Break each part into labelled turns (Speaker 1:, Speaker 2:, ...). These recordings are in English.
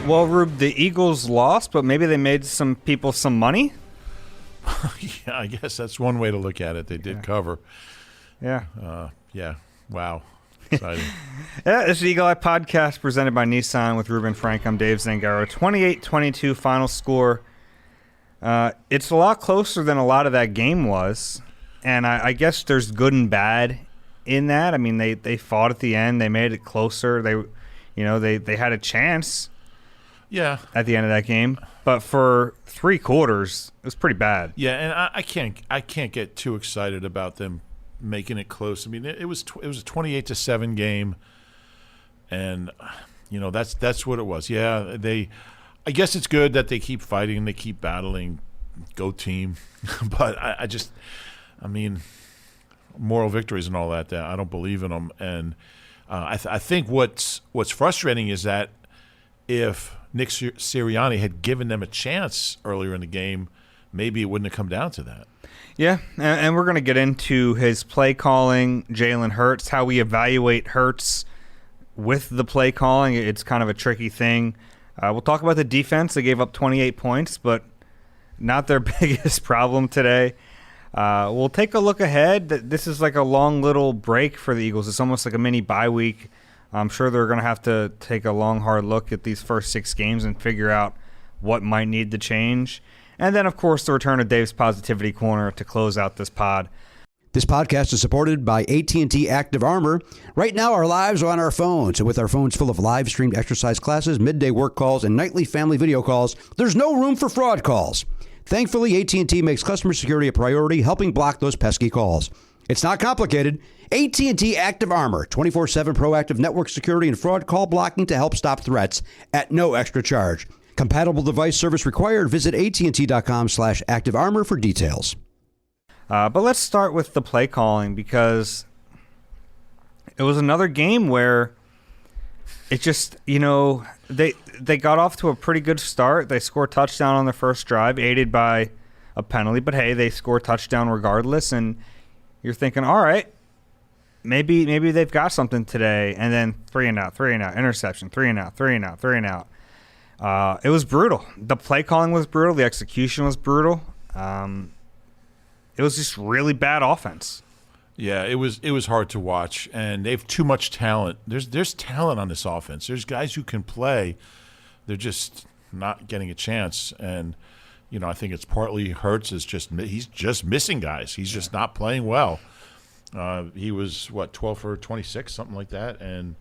Speaker 1: Well, Rube, the Eagles lost, but maybe they made some people some money.
Speaker 2: Yeah, I guess that's one way to look at it. They did cover.
Speaker 1: Yeah.
Speaker 2: Yeah. Wow. Exciting.
Speaker 1: Yeah, this is the Eagle Eye Podcast presented by Nissan with Ruben Frank. I'm Dave Zangaro. 28-22 final score. It's a lot closer than a lot of that game was, and I guess there's good and bad in that. I mean, they fought at the end. They made it closer. They had a chance.
Speaker 2: Yeah.
Speaker 1: At the end of that game, but for 3 quarters, it was pretty bad.
Speaker 2: Yeah, and I can't get too excited about them making it close. I mean, it was a 28-7 game, and that's what it was. Yeah, I guess it's good that they keep fighting, they keep battling. Go team, but I mean, moral victories and all that. I don't believe in them, and I think what's frustrating is that if Nick Sirianni had given them a chance earlier in the game, maybe it wouldn't have come down to that.
Speaker 1: Yeah, and we're going to get into his play calling, Jalen Hurts, how we evaluate Hurts with the play calling. It's kind of a tricky thing. We'll talk about the defense. They gave up 28 points, but not their biggest problem today. We'll take a look ahead. This is like a long little break for the Eagles. It's almost like a mini bye week. I'm sure they're going to have to take a long, hard look at these first 6 games and figure out what might need to change. And then, of course, the return of Dave's Positivity Corner to close out this pod.
Speaker 3: This podcast is supported by AT&T Active Armor. Right now, our lives are on our phones, and with our phones full of live-streamed exercise classes, midday work calls, and nightly family video calls, there's no room for fraud calls. Thankfully, AT&T makes customer security a priority, helping block those pesky calls. It's not complicated. AT&T Active Armor, 24/7 proactive network security and fraud call blocking to help stop threats at no extra charge. Compatible device service required. Visit AT&T.com/activearmor for details.
Speaker 1: But let's start with the play calling, because it was another game where it just, they got off to a pretty good start. They scored a touchdown on their first drive, aided by a penalty. But, hey, they score a touchdown regardless, and you're thinking, all right, maybe they've got something today. And then 3 and out, interception, 3 and out, 3 and out, 3 and out. It was brutal. The play calling was brutal. The execution was brutal. It was just really bad offense.
Speaker 2: Yeah, it was hard to watch, and they have too much talent. There's talent on this offense. There's guys who can play. They're just not getting a chance, and I think it's partly Hurts he's just missing guys. He's just not playing well. He was 12 for 26, something like that, and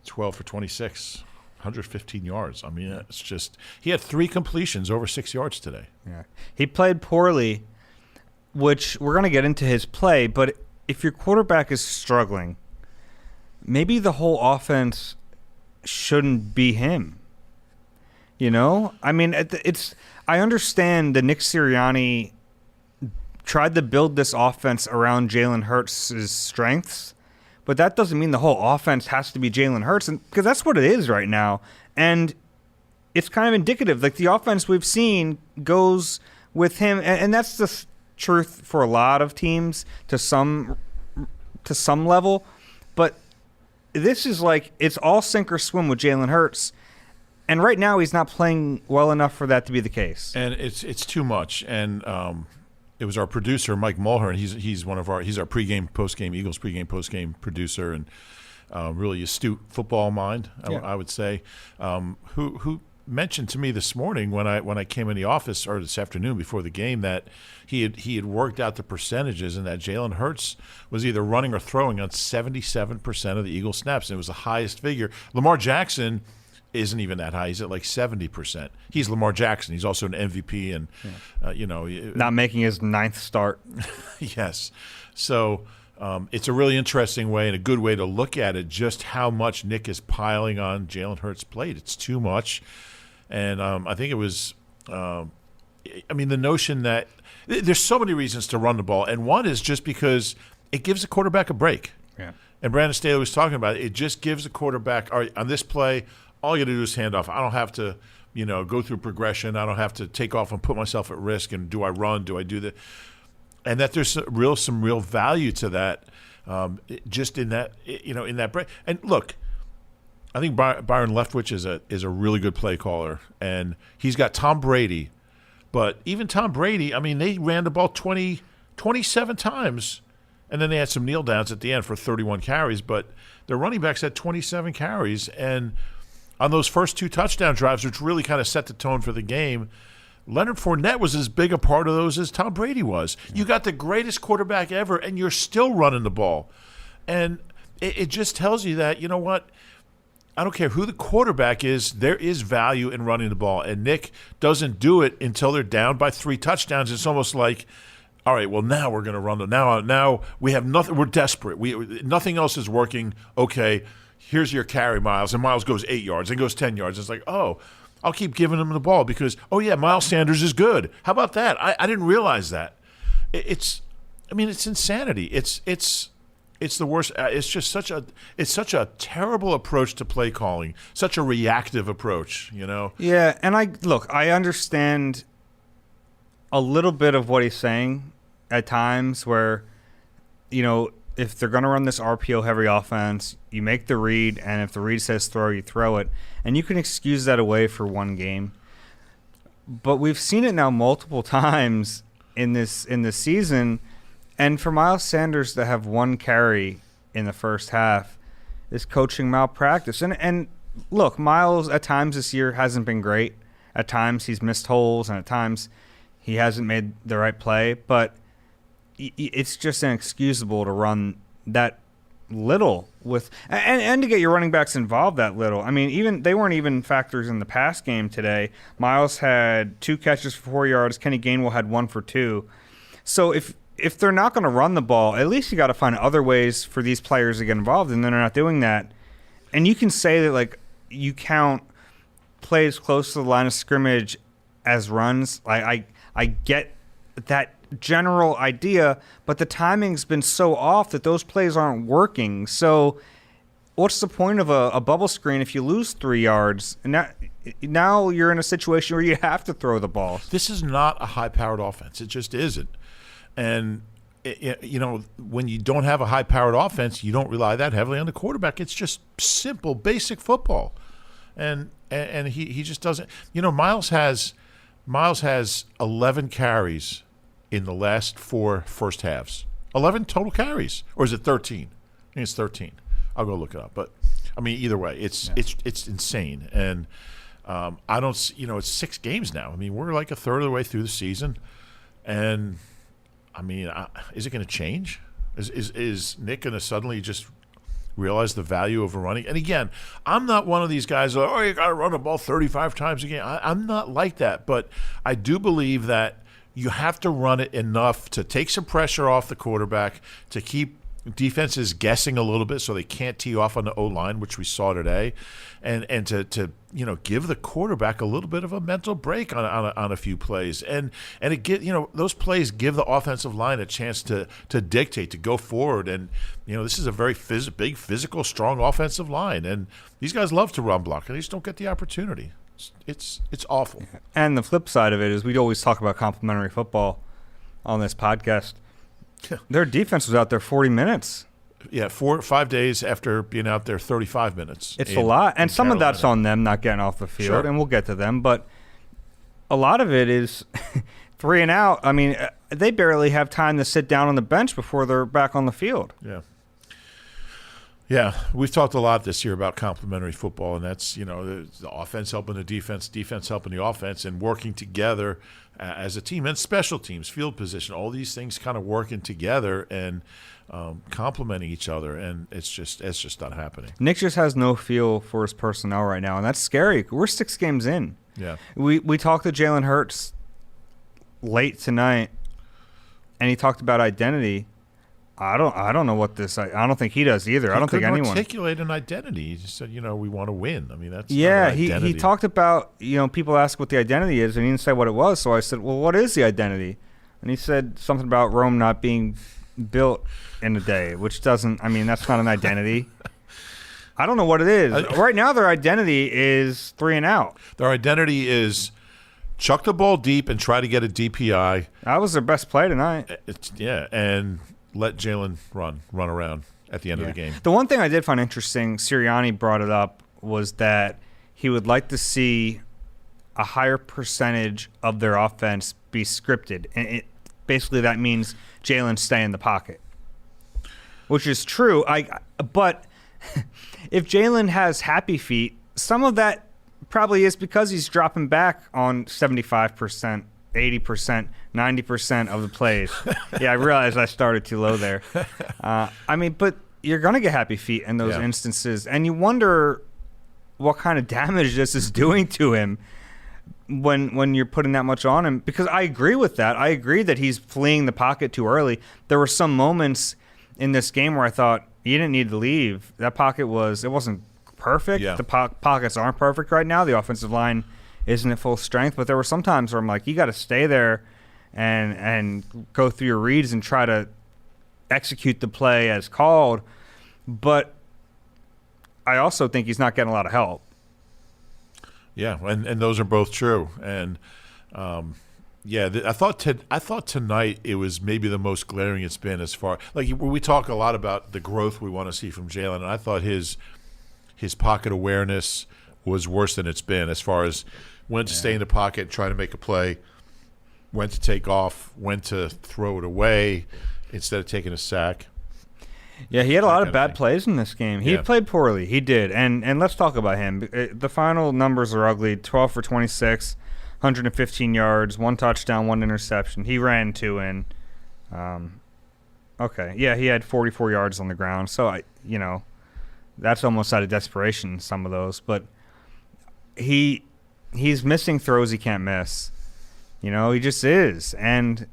Speaker 2: 12 for 26, 115 yards. I mean, it's just he had 3 completions over 6 yards today.
Speaker 1: Yeah, he played poorly, which we're going to get into his play. But if your quarterback is struggling, maybe the whole offense shouldn't be him. I mean, I understand that Nick Sirianni tried to build this offense around Jalen Hurts' strengths, but that doesn't mean the whole offense has to be Jalen Hurts, because that's what it is right now. And it's kind of indicative. Like, the offense we've seen goes with him, and that's the truth for a lot of teams to some level. But this is like, it's all sink or swim with Jalen Hurts. And right now, he's not playing well enough for that to be the case.
Speaker 2: And it's too much. And it was our producer, Mike Mulhern. He's our pregame, postgame, Eagles pregame, postgame producer, and really astute football mind, I would say. Who mentioned to me this morning when I came in the office, or this afternoon before the game, that he had worked out the percentages, and that Jalen Hurts was either running or throwing on 77% of the Eagles snaps, and it was the highest figure. Lamar Jackson isn't even that high. He's at like 70%. He's Lamar Jackson. He's also an MVP, and
Speaker 1: not making his 9th start.
Speaker 2: Yes. So it's a really interesting way and a good way to look at it, just how much Nick is piling on Jalen Hurts' plate. It's too much. And I think it was the notion that there's so many reasons to run the ball, and one is just because it gives the quarterback a break.
Speaker 1: Yeah.
Speaker 2: And Brandon Staley was talking about it. It just gives the quarterback, all right, on this play, all you got to do is hand off. I don't have to, go through progression. I don't have to take off and put myself at risk. And do I run? Do I do that? And that there's some real value to that, just in that, in that break. And look, I think Byron Leftwich is a really good play caller, and he's got Tom Brady. But even Tom Brady, I mean, they ran the ball 27 times, and then they had some kneel downs at the end for 31 carries. But their running backs had 27 carries, and on those first 2 touchdown drives, which really kind of set the tone for the game, Leonard Fournette was as big a part of those as Tom Brady was. You got the greatest quarterback ever, and you're still running the ball. And it just tells you that, you know what, I don't care who the quarterback is, there is value in running the ball. And Nick doesn't do it until they're down by 3 touchdowns. It's almost like, all right, well, now we're going to run the now we have nothing. We're desperate. Nothing else is working. Okay, here's your carry, Miles. And Miles goes 8 yards and goes 10 yards. It's like, oh, I'll keep giving him the ball because, oh, yeah, Miles Sanders is good. How about that? I didn't realize that. It's insanity. It's the worst. It's just such a terrible approach to play calling, such a reactive approach, you know?
Speaker 1: Yeah, and I understand a little bit of what he's saying at times where, you know, if they're going to run this RPO-heavy offense, you make the read, and if the read says throw, you throw it. And you can excuse that away for one game. But we've seen it now multiple times in this season, and for Miles Sanders to have 1 carry in the first half is coaching malpractice. And look, Miles at times this year hasn't been great. At times he's missed holes, and at times he hasn't made the right play. But it's just inexcusable to run that little with and to get your running backs involved that little. I mean, they weren't even factors in the pass game today. Miles had 2 catches for 4 yards. Kenny Gainwell had 1 for 2. So if they're not going to run the ball, at least you got to find other ways for these players to get involved, and they're not doing that. And you can say that, like, you count plays close to the line of scrimmage as runs. I get that general idea, but the timing's been so off that those plays aren't working. So what's the point of a bubble screen if you lose 3 yards? And now you're in a situation where you have to throw the ball.
Speaker 2: This is not a high-powered offense. It just isn't. And, you know, when you don't have a high-powered offense, you don't rely that heavily on the quarterback. It's just simple, basic football. And he just doesn't. You know, Miles has 11 carries in the last 4 first halves. 11 total carries. Or is it 13? I think it's 13. I'll go look it up. But, I mean, either way, it's insane. And I don't – you know, it's 6 games now. I mean, we're like a third of the way through the season. And – I mean, is it going to change? Is Nick going to suddenly just realize the value of running? And again, I'm not one of these guys, you got to run the ball 35 times a game. I'm not like that. But I do believe that you have to run it enough to take some pressure off the quarterback, to keep defenses guessing a little bit so they can't tee off on the O-line, which we saw today, and to you know, give the quarterback a little bit of a mental break on a few plays, and it get, you know, those plays give the offensive line a chance to dictate, to go forward. And you know, this is a very big, physical, strong offensive line, and these guys love to run block, and they just don't get the opportunity. It's awful.
Speaker 1: And the flip side of it is we always talk about complimentary football on this podcast. Their defense was out there 40 minutes.
Speaker 2: Yeah, 4 or 5 days after being out there 35 minutes.
Speaker 1: It's a lot. And some of that's on them not getting off the field,
Speaker 2: sure,
Speaker 1: and we'll get to them. But a lot of it is 3 and out. I mean, they barely have time to sit down on the bench before they're back on the field.
Speaker 2: Yeah. Yeah, we've talked a lot this year about complementary football, and that's, you know, the offense helping the defense helping the offense, and working together as a team, and special teams, field position, all these things kind of working together and complementing each other, and it's just not happening.
Speaker 1: Nick just has no feel for his personnel right now, and that's scary. We're 6 games in.
Speaker 2: Yeah,
Speaker 1: we talked to Jalen Hurts late tonight, and he talked about identity. I don't know what this. I don't think he does either. I don't think anyone
Speaker 2: articulate an identity. He just said, you know, we want to win. I mean, that's
Speaker 1: yeah. He talked about, you know, people ask what the identity is, and he didn't say what it was. So I said, well, what is the identity? And he said something about Rome not being built in a day, which doesn't. I mean, that's not an identity. I don't know what it is. Right now, their identity is 3 and out.
Speaker 2: Their identity is chuck the ball deep and try to get a DPI.
Speaker 1: That was their best play tonight.
Speaker 2: And let Jalen run around at the end of the game.
Speaker 1: The one thing I did find interesting, Sirianni brought it up was that he would like to see a higher percentage of their offense be scripted. And basically that means Jalen stay in the pocket, which is true. But if Jalen has happy feet, some of that probably is because he's dropping back on 75%, 80%, 90% of the plays. Yeah, I realized I started too low there. But you're going to get happy feet in those instances. And you wonder what kind of damage this is doing to him when you're putting that much on him. Because I agree with that. I agree that he's fleeing the pocket too early. There were some moments in this game where I thought, you didn't need to leave. That pocket wasn't perfect.
Speaker 2: Yeah.
Speaker 1: The pockets aren't perfect right now. The offensive line isn't at full strength. But there were some times where I'm like, you got to stay there and go through your reads and try to execute the play as called. But I also think he's not getting a lot of help.
Speaker 2: Yeah, and those are both true. And I thought tonight it was maybe the most glaring it's been as far like we talk a lot about the growth we want to see from Jalen, and I thought his pocket awareness was worse than it's been as far as when to stay in the pocket, try to make a play, when to take off, when to throw it away instead of taking a sack.
Speaker 1: Yeah, he had a lot of bad plays in this game. He played poorly. He did. And let's talk about him. The final numbers are ugly. 12 for 26, 115 yards, 1 touchdown, 1 interception. He ran 2 in. Okay. Yeah, he had 44 yards on the ground. So, that's almost out of desperation, some of those. But he's missing throws he can't miss. He just is. And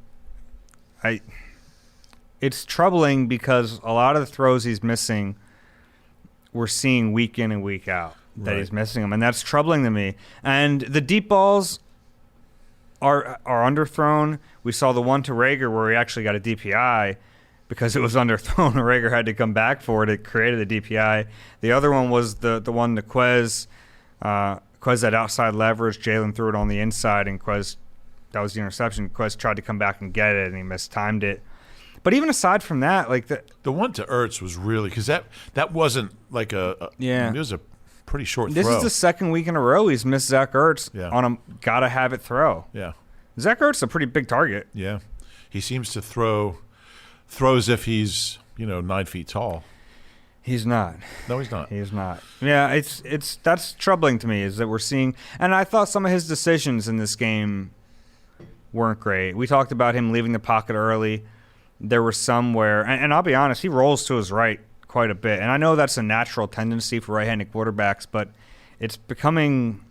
Speaker 1: it's troubling because a lot of the throws he's missing, we're seeing week in and week out that he's missing them, and that's troubling to me. And the deep balls are underthrown. We saw the one to Rager where he actually got a DPI because it was underthrown. Rager had to come back for it. It created a DPI. The other one was the one to Quez. Quez had outside leverage. Jalen threw it on the inside, and Quez, that was the interception. Quez tried to come back and get it, and he mistimed it. But even aside from that, like
Speaker 2: the one to Ertz was really because that wasn't like it was a pretty short
Speaker 1: throw. This is the second week in a row he's missed Zach Ertz on a gotta have it throw.
Speaker 2: Yeah,
Speaker 1: Zach Ertz is a pretty big target.
Speaker 2: Yeah, he seems to throw as if he's 9 feet tall.
Speaker 1: He's not.
Speaker 2: No, he's not.
Speaker 1: He's not. Yeah, it's that's troubling to me is that we're seeing, and I thought some of his decisions in this game weren't great. We talked about him leaving the pocket early. There were some where, and I'll be honest, he rolls to his right quite a bit. And I know that's a natural tendency for right-handed quarterbacks, but it's becoming,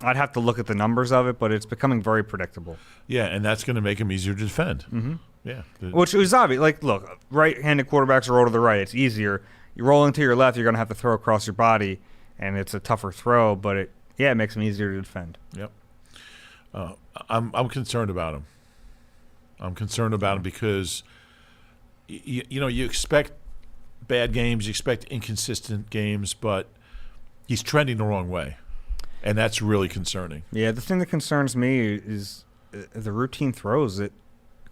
Speaker 1: I'd have to look at the numbers of it, but it's becoming very predictable.
Speaker 2: Yeah, and that's going to make him easier to defend.
Speaker 1: Mm-hmm.
Speaker 2: Yeah.
Speaker 1: Which is obvious. Like, look, right-handed quarterbacks roll to the right. It's easier. You roll into your left, you're going to have to throw across your body, and it's a tougher throw, but it makes him easier to defend.
Speaker 2: Yep. I'm concerned about him. I'm concerned about him because you expect bad games, you expect inconsistent games, but he's trending the wrong way, and that's really concerning.
Speaker 1: Yeah, the thing that concerns me is the routine throws that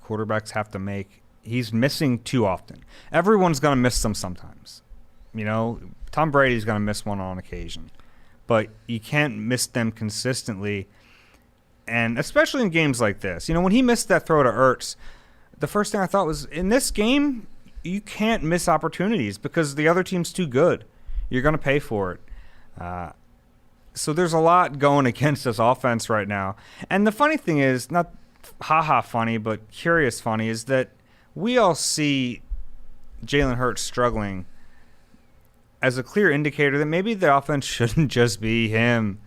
Speaker 1: quarterbacks have to make. He's missing too often. Everyone's going to miss them sometimes. Tom Brady's going to miss one on occasion, but you can't miss them consistently, and especially in games like this. When he missed that throw to Ertz, the first thing I thought was, in this game, you can't miss opportunities because the other team's too good. You're going to pay for it. So there's a lot going against this offense right now. And the funny thing is, not ha-ha funny, but curious funny, is that we all see Jalen Hurts struggling as a clear indicator that maybe the offense shouldn't just be him.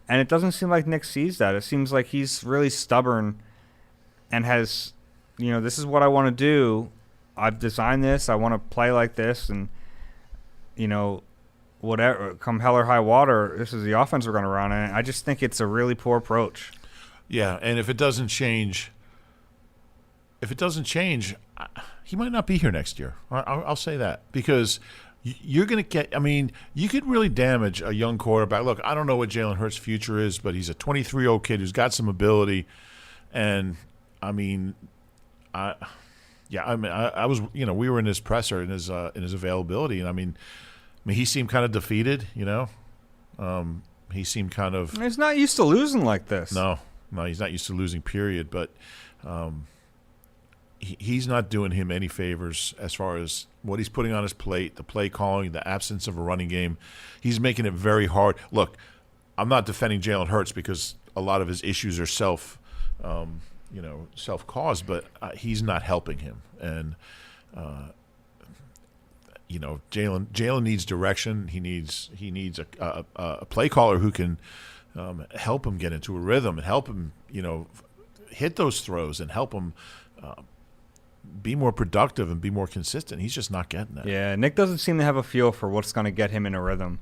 Speaker 1: And it doesn't seem like Nick sees that. It seems like he's really stubborn and has... this is what I want to do. I've designed this. I want to play like this. And, whatever, come hell or high water, this is the offense we're going to run. And I just think it's a really poor approach.
Speaker 2: Yeah, and if it doesn't change, he might not be here next year. I'll say that. Because you're going to get – you could really damage a young quarterback. Look, I don't know what Jalen Hurts' future is, but he's a 23-year-old kid who's got some ability. And, I was, we were in his presser in his availability, and he seemed kind of defeated, He seemed kind of
Speaker 1: He's not used to losing like this.
Speaker 2: no, he's not used to losing. Period. But he's not doing him any favors as far as what he's putting on his plate, the play calling, the absence of a running game. He's making it very hard. Look, I'm not defending Jalen Hurts because a lot of his issues are self-caused, but he's not helping him. And Jalen needs direction. He needs a play caller who can help him get into a rhythm and help him, hit those throws and help him be more productive and be more consistent. He's just not getting that.
Speaker 1: Yeah, Nick doesn't seem to have a feel for what's going to get him in a rhythm.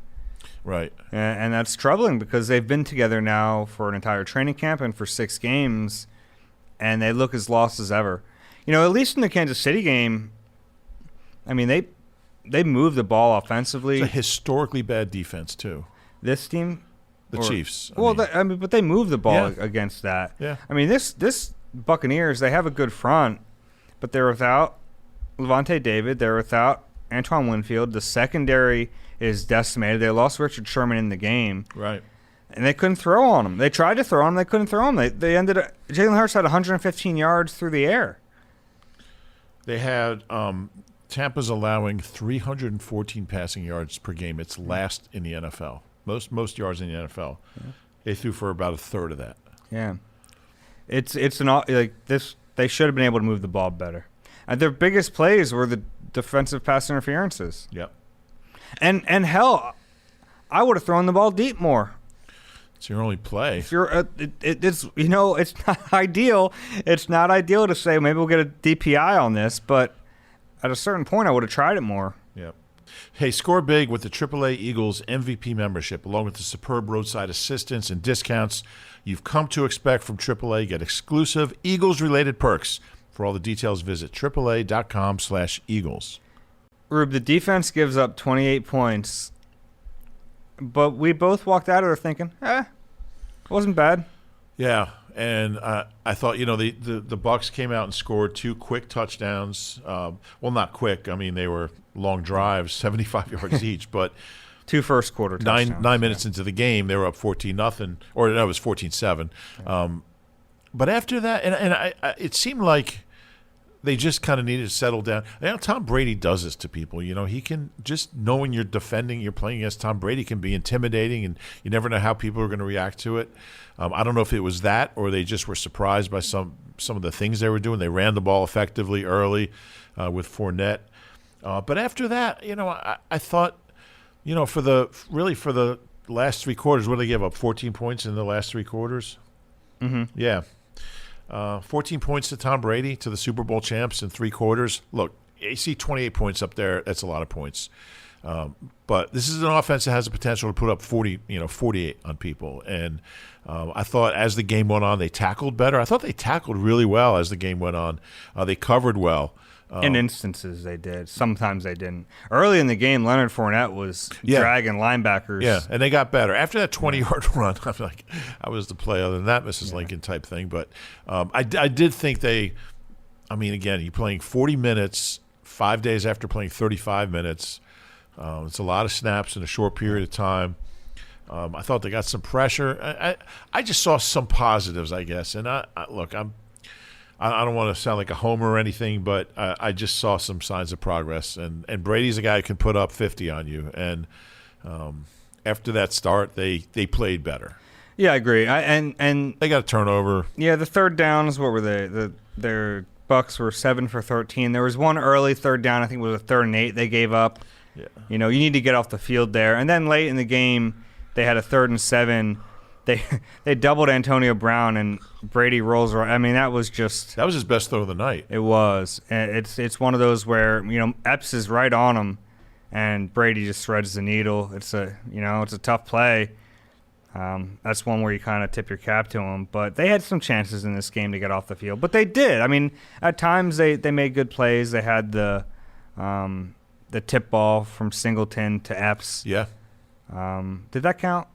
Speaker 2: Right.
Speaker 1: And that's troubling because they've been together now for an entire training camp and for 6 games, and they look as lost as ever. At least in the Kansas City game, I mean, they moved the ball offensively.
Speaker 2: It's a historically bad defense, too.
Speaker 1: This team?
Speaker 2: The Chiefs.
Speaker 1: But they moved the ball
Speaker 2: Yeah.
Speaker 1: against that.
Speaker 2: Yeah.
Speaker 1: I mean, this Buccaneers, they have a good front, but they're without Levante David. They're without Antoine Winfield. The secondary is decimated. They lost Richard Sherman in the game.
Speaker 2: Right.
Speaker 1: And they couldn't throw on him. They tried to throw on him. They couldn't throw him. Jalen Hurts had 115 yards through the air.
Speaker 2: They had Tampa's allowing 314 passing yards per game. It's last in the NFL. Most yards in the NFL. Yeah. They threw for about a third of that.
Speaker 1: Yeah. It's this. They should have been able to move the ball better. And their biggest plays were the defensive pass interferences.
Speaker 2: Yep.
Speaker 1: And hell, I would have thrown the ball deep more.
Speaker 2: It's your only play.
Speaker 1: If you're, it's not ideal. It's not ideal to say maybe we'll get a DPI on this, but at a certain point, I would have tried it more.
Speaker 2: Yep. Hey, score big with the AAA Eagles MVP membership, along with the superb roadside assistance and discounts you've come to expect from AAA. Get exclusive Eagles-related perks. For all the details, visit AAA.com/Eagles.
Speaker 1: Rube, the defense gives up 28 points, but we both walked out of there thinking, it wasn't bad.
Speaker 2: Yeah, and I thought, the Bucs came out and scored 2 quick touchdowns. Well, not quick. I mean, they were long drives, 75 yards each, but
Speaker 1: 2 first quarter touchdowns.
Speaker 2: 9 minutes into the game, they were up 14-0, or no, it was 14-7. But after that, and it seemed like they just kind of needed to settle down. Tom Brady does this to people. He can, just knowing you're defending, you're playing against Tom Brady can be intimidating, and you never know how people are going to react to it. I don't know if it was that or they just were surprised by some of the things they were doing. They ran the ball effectively early with Fournette. But after that, I thought, for the last 3 quarters, what did they give up? 14 points in the last 3 quarters?
Speaker 1: Mm-hmm.
Speaker 2: Yeah. 14 points to Tom Brady, to the Super Bowl champs in 3 quarters. Look, you see 28 points up there. That's a lot of points. But this is an offense that has the potential to put up 48 on people. And I thought as the game went on, they tackled better. I thought they tackled really well as the game went on. They covered well.
Speaker 1: In instances, they did. Sometimes they didn't. Early in the game, Leonard Fournette was dragging linebackers.
Speaker 2: Yeah, and they got better. After that 20-yard run, I'm like, I was the play other than that, Mrs. Lincoln type thing. But I did think again, you're playing 40 minutes 5 days after playing 35 minutes. It's a lot of snaps in a short period of time. I thought they got some pressure. I just saw some positives, I guess. And I don't want to sound like a homer or anything, but I just saw some signs of progress. And Brady's a guy who can put up 50 on you. And after that start, they played better.
Speaker 1: Yeah, I agree. And
Speaker 2: they got a turnover.
Speaker 1: Yeah, the third downs, what were they? Their Bucks were 7 for 13. There was one early third down, I think it was a 3rd and 8 they gave up.
Speaker 2: Yeah.
Speaker 1: You need to get off the field there. And then late in the game, they had a 3rd and 7. They doubled Antonio Brown, and Brady rolls around. I mean, that was his
Speaker 2: best throw of the night.
Speaker 1: It was. It's one of those where Epps is right on him, and Brady just threads the needle. It's a tough play. That's one where you kind of tip your cap to him. But they had some chances in this game to get off the field, but they did. I mean, at times they made good plays. They had the tip ball from Singleton to Epps.
Speaker 2: Yeah.
Speaker 1: Did that count?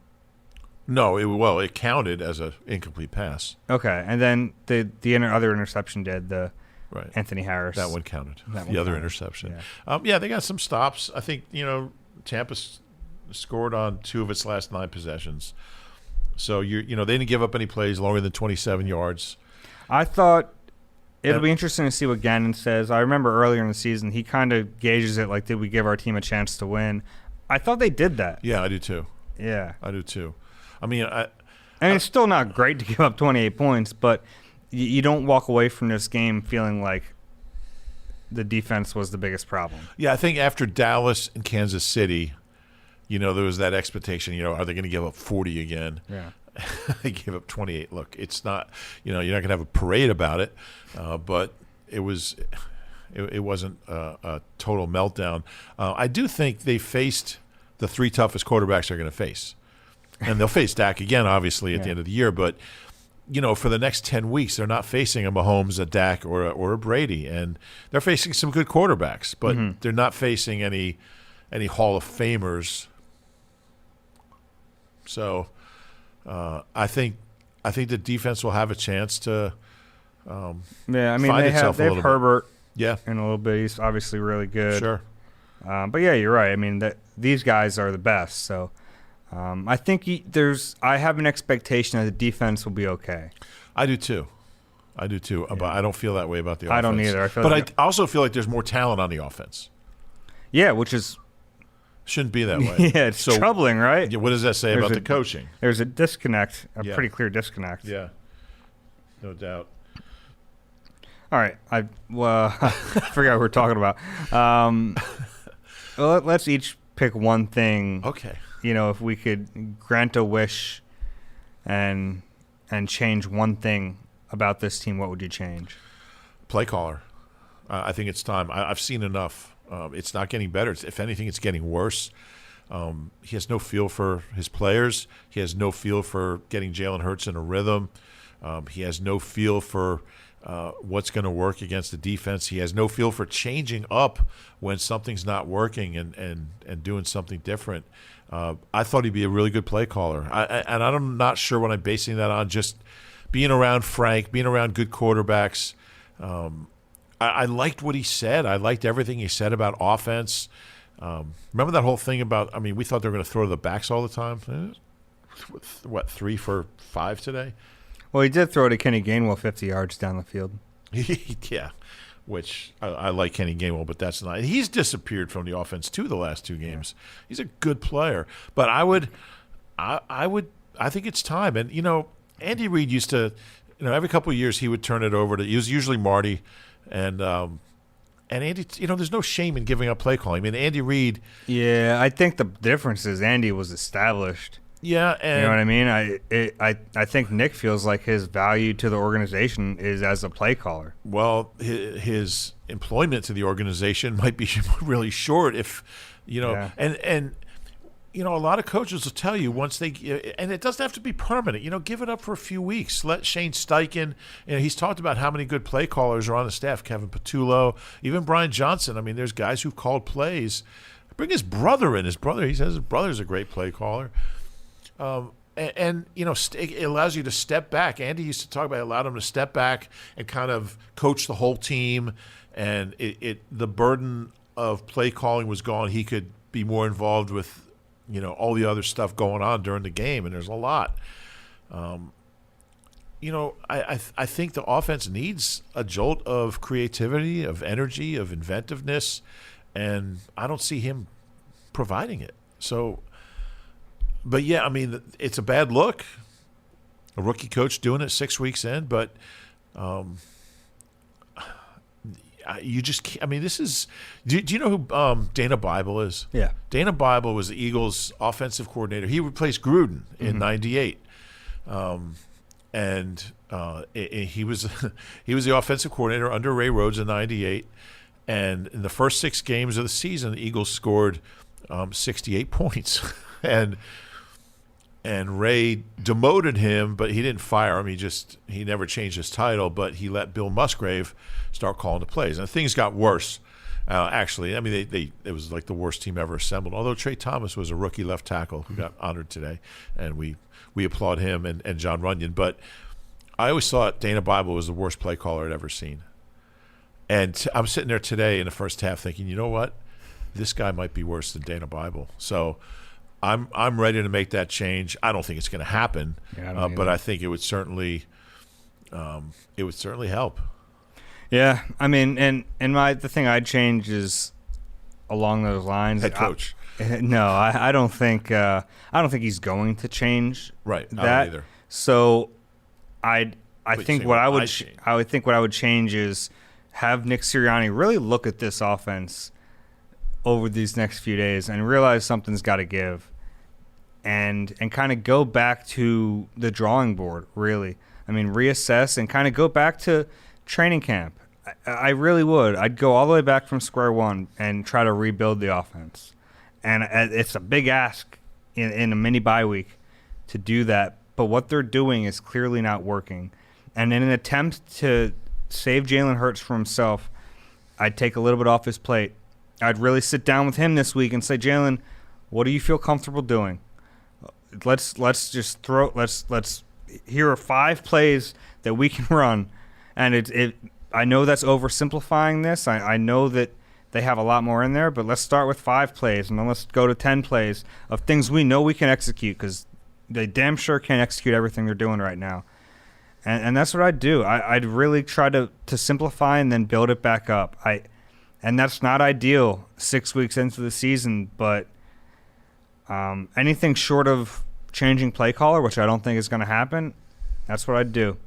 Speaker 2: No, it counted as an incomplete pass.
Speaker 1: Okay, and then the other interception did, the
Speaker 2: right.
Speaker 1: Anthony Harris.
Speaker 2: That one counted.
Speaker 1: The
Speaker 2: other interception.
Speaker 1: Yeah.
Speaker 2: They got some stops. I think, Tampa's scored on 2 of its last 9 possessions. So they didn't give up any plays longer than 27 yards.
Speaker 1: I thought it'll be interesting to see what Gannon says. I remember earlier in the season, he kind of gauges it like, did we give our team a chance to win? I thought they did that.
Speaker 2: Yeah, I do too.
Speaker 1: Yeah.
Speaker 2: I do too. I mean,
Speaker 1: it's still not great to give up 28 points, but you don't walk away from this game feeling like the defense was the biggest problem.
Speaker 2: Yeah, I think after Dallas and Kansas City, there was that expectation, are they going to give up 40 again?
Speaker 1: Yeah.
Speaker 2: They gave up 28. Look, it's not, you're not going to have a parade about it, but it wasn't a total meltdown. I do think they faced the 3 toughest quarterbacks they're going to face. And they'll face Dak again, obviously, at the end of the year. But, for the next 10 weeks, they're not facing a Mahomes, a Dak, or a Brady. And they're facing some good quarterbacks, but they're not facing any Hall of Famers. So I think the defense will have a chance to
Speaker 1: they have Herbert in a little bit. He's obviously really good.
Speaker 2: Sure.
Speaker 1: But, yeah, you're right. I mean, these guys are the best. So I think I have an expectation that the defense will be okay.
Speaker 2: I do too. Yeah. But I don't feel that way about the offense.
Speaker 1: I don't either.
Speaker 2: I also feel like there's more talent on the offense.
Speaker 1: Yeah, which is
Speaker 2: shouldn't be that way.
Speaker 1: Yeah, it's troubling, right?
Speaker 2: Yeah, what does that say about the coaching?
Speaker 1: There's a disconnect, pretty clear disconnect.
Speaker 2: Yeah, no doubt.
Speaker 1: All right, I forgot what we're talking about. Well, let's each pick one thing.
Speaker 2: Okay.
Speaker 1: If we could grant a wish and change one thing about this team, what would you change?
Speaker 2: Play caller. I think it's time. I've seen enough. It's not getting better. If anything, it's getting worse. He has no feel for his players. He has no feel for getting Jalen Hurts in a rhythm. He has no feel for what's going to work against the defense. He has no feel for changing up when something's not working and doing something different. I thought he'd be a really good play caller. And I'm not sure what I'm basing that on, just being around Frank, being around good quarterbacks. I liked what he said. I liked everything he said about offense. Remember that whole thing about, we thought they were going to throw to the backs all the time? What, 3 for 5 today?
Speaker 1: Well, he did throw to Kenny Gainwell 50 yards down the field.
Speaker 2: Yeah, which I like Kenny Gainwell, but that's not. He's disappeared from the offense too the last 2 games. He's a good player, but I think it's time. And Andy Reid used to, every couple of years he would turn it over to. It was usually Marty, and Andy. There's no shame in giving up play calling. Andy Reid.
Speaker 1: Yeah, I think the difference is Andy was established.
Speaker 2: Yeah, and
Speaker 1: you know what I mean. I think Nick feels like his value to the organization is as a play caller.
Speaker 2: Well, his employment to the organization might be really short if, and a lot of coaches will tell you once they, and it doesn't have to be permanent. Give it up for a few weeks. Let Shane Steichen. He's talked about how many good play callers are on the staff. Kevin Patullo, even Brian Johnson. There's guys who've called plays. Bring his brother in. He says his brother's a great play caller. It allows you to step back. Andy used to talk about it allowed him to step back and kind of coach the whole team, and the burden of play calling was gone. He could be more involved with, all the other stuff going on during the game, and there's a lot. I think the offense needs a jolt of creativity, of energy, of inventiveness, and I don't see him providing it. So. But, yeah, it's a bad look. A rookie coach doing it 6 weeks in. But you just can't. This is – do you know who Dana Bible is?
Speaker 1: Yeah.
Speaker 2: Dana Bible was the Eagles' offensive coordinator. He replaced Gruden in '98. He was the offensive coordinator under Ray Rhodes in '98. And in the first 6 games of the season, the Eagles scored 68 points. And Ray demoted him, but he didn't fire him. He never changed his title, but he let Bill Musgrave start calling the plays. And things got worse, actually. It was like the worst team ever assembled. Although Trey Thomas was a rookie left tackle who got honored today, and we applaud him and John Runyon. But I always thought Dana Bible was the worst play caller I'd ever seen. And I'm sitting there today in the first half thinking, you know what? This guy might be worse than Dana Bible. So I'm ready to make that change. I don't think it's going to happen,
Speaker 1: Yeah, I don't
Speaker 2: but
Speaker 1: either.
Speaker 2: I think it would certainly help.
Speaker 1: Yeah, I mean, and the thing I'd change is along those lines.
Speaker 2: Head coach.
Speaker 1: No, I don't think he's going to change.
Speaker 2: Right, I don't
Speaker 1: that.
Speaker 2: either.
Speaker 1: So, I
Speaker 2: But
Speaker 1: think
Speaker 2: say
Speaker 1: what
Speaker 2: what
Speaker 1: I would
Speaker 2: I'd change.
Speaker 1: I would think what I would change is have Nick Sirianni really look at this offense over these next few days and realize something's got to give, and kind of go back to the drawing board. Really, I mean, reassess and kind of go back to training camp. I really would. I'd go all the way back from square one and try to rebuild the offense. And it's a big ask in a mini bye week to do that. But what they're doing is clearly not working. And in an attempt to save Jalen Hurts from himself, I'd take a little bit off his plate. I'd really sit down with him this week and say, Jalen, what do you feel comfortable doing? Let's just throw. Let's. Here are 5 plays that we can run, and I know that's oversimplifying this. I know that they have a lot more in there, but let's start with 5 plays, and then let's go to 10 plays of things we know we can execute, because they damn sure can't execute everything they're doing right now. And that's what I'd do. I'd really try to simplify and then build it back up. And that's not ideal 6 weeks into the season, but anything short of changing play caller, which I don't think is going to happen, that's what I'd do.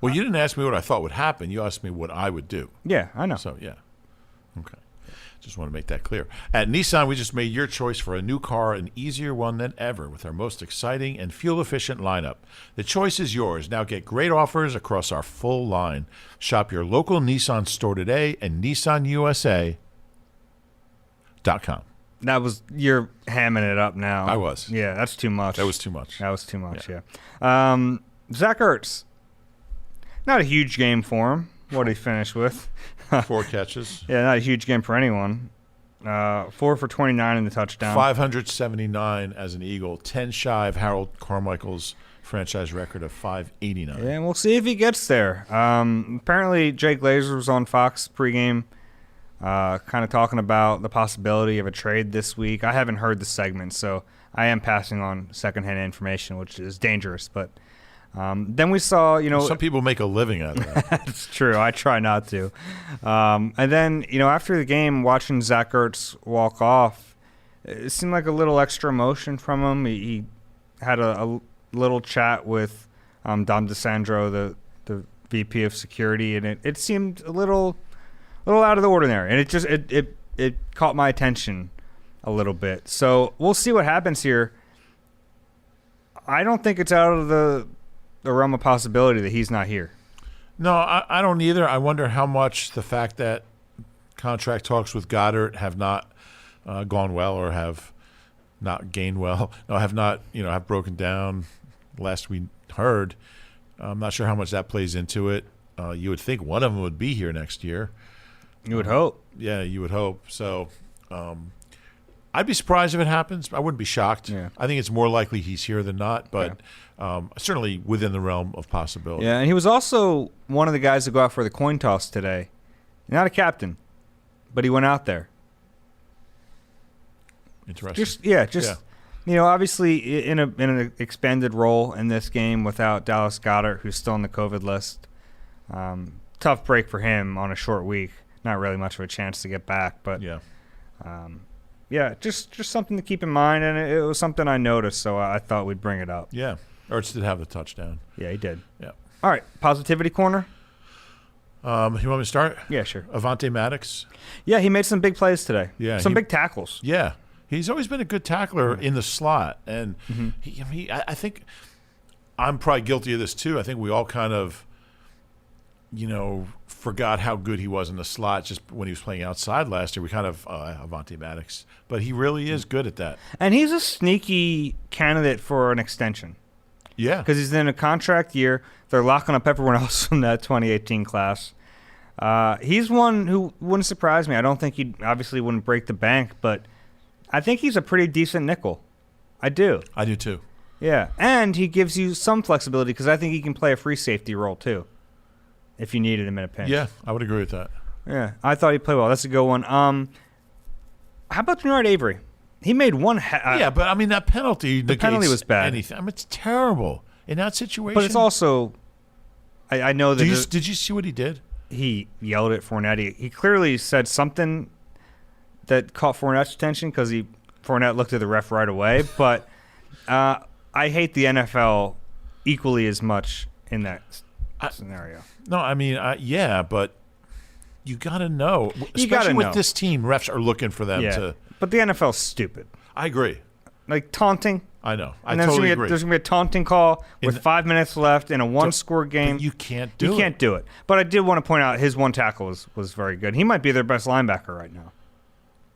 Speaker 2: Well, you didn't ask me what I thought would happen. You asked me what I would do.
Speaker 1: Yeah, I know.
Speaker 2: So, yeah. Okay. Just want to make that clear. At Nissan, we just made your choice for a new car an easier one than ever with our most exciting and fuel-efficient lineup. The choice is yours. Now get great offers across our full line. Shop your local Nissan store today at NissanUSA.com.
Speaker 1: That was, you're hamming it up now.
Speaker 2: I was.
Speaker 1: Yeah, that's too much.
Speaker 2: That was too much.
Speaker 1: That was too much, yeah. Zach Ertz. Not a huge game for him. What did he finish with?
Speaker 2: 4 catches.
Speaker 1: Yeah, not a huge game for anyone. 4 for 29 in the touchdown.
Speaker 2: 579 as an Eagle. 10 shy of Harold Carmichael's franchise record of 589.
Speaker 1: Yeah, and we'll see if he gets there. Apparently, Jay Glazer was on Fox pregame, kind of talking about the possibility of a trade this week. I haven't heard the segment, so I am passing on secondhand information, which is dangerous. But then we saw,
Speaker 2: Some people make a living out of that.
Speaker 1: It's true. I try not to. And then, after the game, watching Zach Ertz walk off, it seemed like a little extra emotion from him. He had a little chat with Dom DeSandro, the VP of security, and it seemed a little out of the ordinary. And it caught my attention a little bit. So we'll see what happens here. I don't think it's out of the realm of possibility that he's not here.
Speaker 2: No, I don't either. I wonder how much the fact that contract talks with Goddard have not gone well or have not gained well. No, have not, have broken down. Last we heard, I'm not sure how much that plays into it. You would think one of them would be here next year.
Speaker 1: You would hope.
Speaker 2: Yeah, you would hope. So I'd be surprised if it happens. I wouldn't be shocked.
Speaker 1: Yeah.
Speaker 2: I think it's more likely he's here than not, but certainly within the realm of possibility.
Speaker 1: Yeah, and he was also one of the guys to go out for the coin toss today. Not a captain, but he went out there.
Speaker 2: Interesting.
Speaker 1: Obviously in an expanded role in this game without Dallas Goedert, who's still on the COVID list. Tough break for him on a short week. Not really much of a chance to get back, but just something to keep in mind, and it was something I noticed, so I thought we'd bring it up.
Speaker 2: Yeah. Ertz did have the touchdown.
Speaker 1: Yeah, he did.
Speaker 2: Yeah.
Speaker 1: All right, positivity corner.
Speaker 2: You want me to start?
Speaker 1: Yeah, sure.
Speaker 2: Avante Maddox.
Speaker 1: Yeah, he made some big plays today.
Speaker 2: Yeah,
Speaker 1: some big tackles.
Speaker 2: Yeah. He's always been a good tackler in the slot, and I think I'm probably guilty of this too. I think we all kind of, forgot how good he was in the slot just when he was playing outside last year. We kind of Avante Maddox, but he really is good at that.
Speaker 1: And he's a sneaky candidate for an extension.
Speaker 2: Yeah,
Speaker 1: Because he's in a contract year. They're locking up everyone else from that 2018 class. He's one who wouldn't surprise me. I don't think he obviously wouldn't break the bank, but I think he's a pretty decent nickel. I do.
Speaker 2: I do too.
Speaker 1: Yeah, and he gives you some flexibility because I think he can play a free safety role too, if you needed him in a pinch.
Speaker 2: Yeah, I would agree with that.
Speaker 1: Yeah, I thought he played well. That's a good one. How about Bernard Avery? He made one.
Speaker 2: Yeah, but I mean that penalty.
Speaker 1: The penalty was bad.
Speaker 2: Anything. I mean, it's terrible in that situation.
Speaker 1: But it's also. I know that.
Speaker 2: Did you see what he did?
Speaker 1: He yelled at Fournette. He clearly said something that caught Fournette's attention because Fournette looked at the ref right away. But I hate the NFL equally as much in that scenario.
Speaker 2: No, I mean, yeah, but you got to know. Especially with this team, refs are looking for them to.
Speaker 1: But the NFL's stupid.
Speaker 2: I agree.
Speaker 1: Like taunting.
Speaker 2: I know. I
Speaker 1: And then
Speaker 2: totally agree.
Speaker 1: there's going to be a taunting call with 5 minutes left in a one-score game.
Speaker 2: But you can't do it.
Speaker 1: You can't do it. But I did want to point out his one tackle was very good. He might be their best linebacker right now.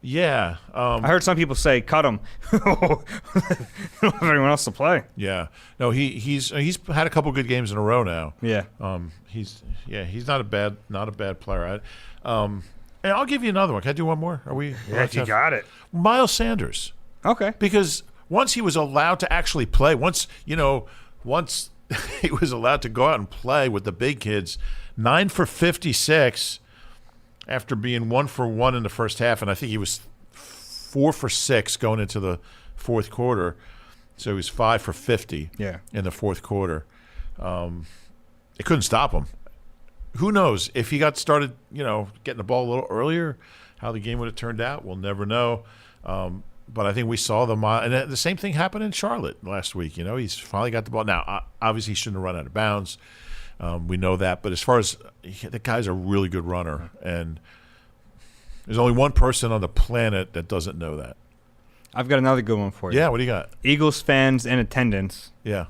Speaker 2: Yeah.
Speaker 1: I heard some people say, cut him. They don't have anyone else to play.
Speaker 2: Yeah. No, he's had a couple good games in a row now.
Speaker 1: Yeah.
Speaker 2: He's not a bad player. And I'll give you another one. Can I do one more? Are we?
Speaker 1: Yeah, you got it.
Speaker 2: Miles Sanders.
Speaker 1: Okay.
Speaker 2: Because once he was allowed to actually play, once he was allowed to go out and play with the big kids, 9 for 56 after being 1 for 1 in the first half, and I think he was 4 for 6 going into the fourth quarter. So he was 5 for 50 in the fourth quarter. It couldn't stop him. Who knows if he got started, getting the ball a little earlier, how the game would have turned out. We'll never know. But I think we saw and the same thing happened in Charlotte last week. He's finally got the ball. Now, obviously, he shouldn't have run out of bounds. We know that. But as far as the guy's a really good runner, and there's only one person on the planet that doesn't know that.
Speaker 1: I've got another good one for you.
Speaker 2: Yeah, what do you got?
Speaker 1: Eagles fans in attendance.
Speaker 2: Yeah.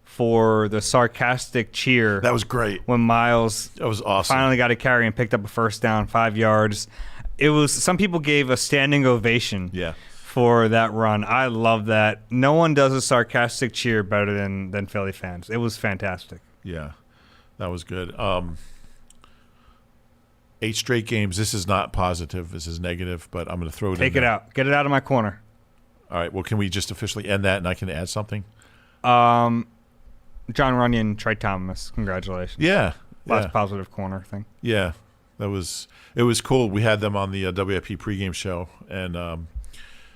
Speaker 1: For the sarcastic cheer.
Speaker 2: That was great.
Speaker 1: When Miles
Speaker 2: that was awesome.
Speaker 1: Finally got a carry and picked up a first down, 5 yards. Some people gave a standing ovation.
Speaker 2: Yeah.
Speaker 1: For that run. I love that. No one does a sarcastic cheer better than Philly fans. It was fantastic.
Speaker 2: Yeah, that was good. 8 straight games. This is not positive. This is negative, but I'm going to throw it in.
Speaker 1: Take it out. Get it out of my corner.
Speaker 2: All right. Well, can we just officially end that and I can add something?
Speaker 1: John Runyon, Trey Thomas. Congratulations.
Speaker 2: Yeah.
Speaker 1: Last positive corner thing.
Speaker 2: Yeah. It was cool. We had them on the WIP pregame show, and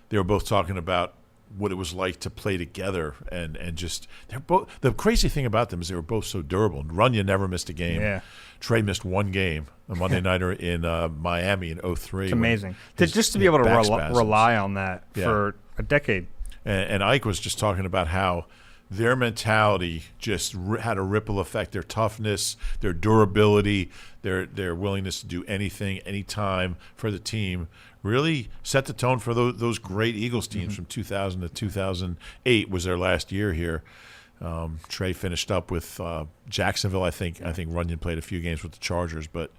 Speaker 2: they were both talking about what it was like to play together, and just they're both. The crazy thing about them is they were both so durable. And Runyon never missed a game.
Speaker 1: Yeah.
Speaker 2: Trey missed one game, a Monday nighter in Miami in 2003.
Speaker 1: It's amazing to be able to rely on that for a decade.
Speaker 2: And Ike was just talking about how their mentality just had a ripple effect. Their toughness, their durability, their willingness to do anything, anytime for the team really set the tone for those great Eagles teams from 2000 to 2008 was their last year here. Trey finished up with Jacksonville. I think Runyon played a few games with the Chargers, but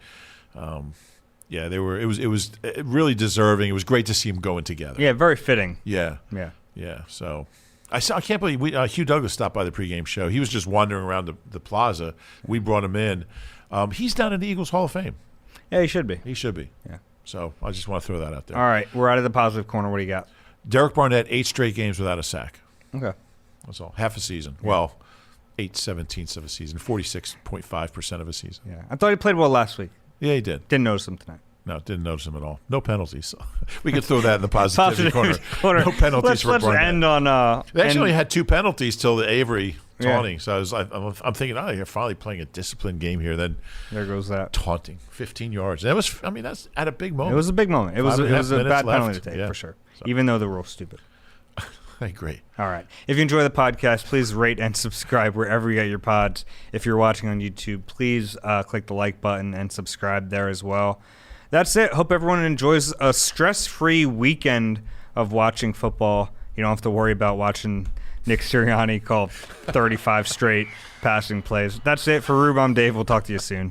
Speaker 2: yeah, they were. It was really deserving. It was great to see them going together.
Speaker 1: Yeah, very fitting.
Speaker 2: Yeah. So I can't believe Hugh Douglas stopped by the pregame show. He was just wandering around the plaza. We brought him in. He's down in the Eagles Hall of Fame.
Speaker 1: Yeah, he should be.
Speaker 2: He should be.
Speaker 1: Yeah.
Speaker 2: So I just want to throw that out there.
Speaker 1: All right, we're out of the positive corner. What do you got?
Speaker 2: Derek Barnett, 8 straight games without a sack.
Speaker 1: Okay.
Speaker 2: That's all. Half a season.
Speaker 1: Yeah.
Speaker 2: Well, 8/17 of a season. 46.5% of a season.
Speaker 1: Yeah, I thought he played well last week.
Speaker 2: Yeah, he did.
Speaker 1: Didn't notice him tonight.
Speaker 2: No, didn't notice him at all. No penalties. We could throw that in the positivity corner. No penalties for Barnett.
Speaker 1: Let's end on.
Speaker 2: They actually only had 2 penalties till the Avery taunting. Yeah. So I'm thinking, you're finally playing a disciplined game here. Then
Speaker 1: there goes that
Speaker 2: taunting, 15 yards. That was, that's at a big moment.
Speaker 1: It was a big moment. It was a bad penalty to take
Speaker 2: for
Speaker 1: sure. So. Even though the rule's stupid.
Speaker 2: I agree.
Speaker 1: All right. If you enjoy the podcast, please rate and subscribe wherever you get your pods. If you're watching on YouTube, please click the like button and subscribe there as well. That's it. Hope everyone enjoys a stress-free weekend of watching football. You don't have to worry about watching Nick Sirianni call 35 straight passing plays. That's it for Rube. I'm Dave. We'll talk to you soon.